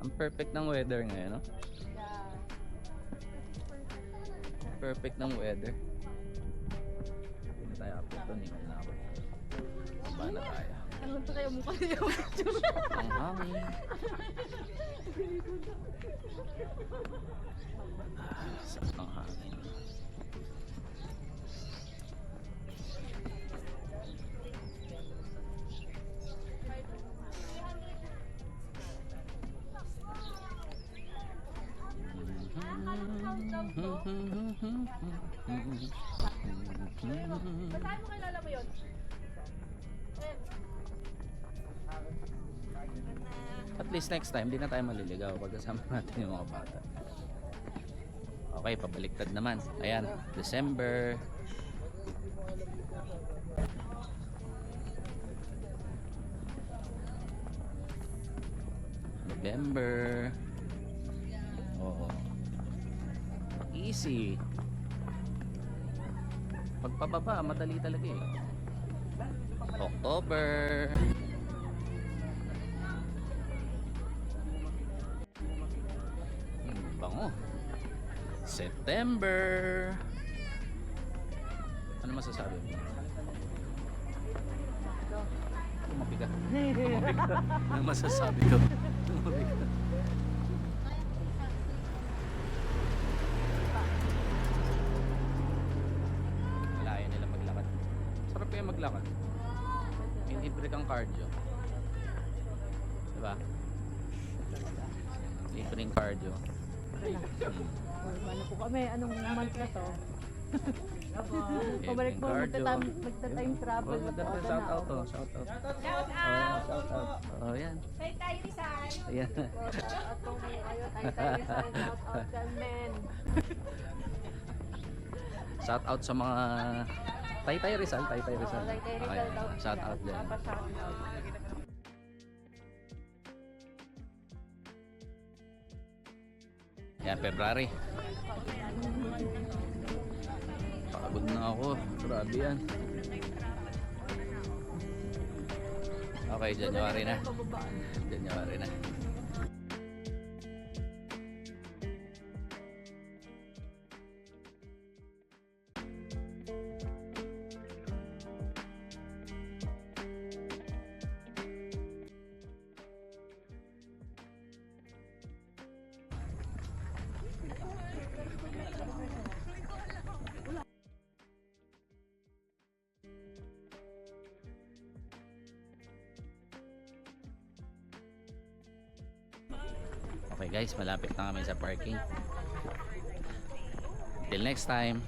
Ang perfect ng weather ngayon, no? Yeah. Perfect ng weather. Hindi na tayo upload doon, hindi na ako. Baba na tayo. Ano ba kayo mukha niyo? Ang hangin. Sarap ng hangin. Saan mo kilala mo yun? At least next time, di na tayo maliligaw pag kasama natin yung mga bata. Okay, pabaliktad naman. Ayan, December. November. Oo. Easy. Pagpababa, madali talaga eh. October. Bango. September. Ano masasabi mo? Mabigat. Mabigat. Ano masasabi ko? Mabigat. Malayo nila maglakad. Sarap kaya maglakad. May libre kang cardio. Diba? Libreng cardio. Ano po kami? Anong month na to? Pabalik po, Cardio. magta-time travel na po. Shout out to. Shout out. Shout out! Shout out. Oh, yan. Tay tayo Rizal! Ayan. At kung ayaw tayo Rizal, shout out dyan, men! Shout out sa mga Taytay Rizal. Taytay Rizal. Tay Rizal Okay. daw. Shout out dyan. Shout out. Yan, February. Pagod na ako. Grabe yan. Okay, January na. January na. Okay guys, malapit na kami sa parking. Till next time.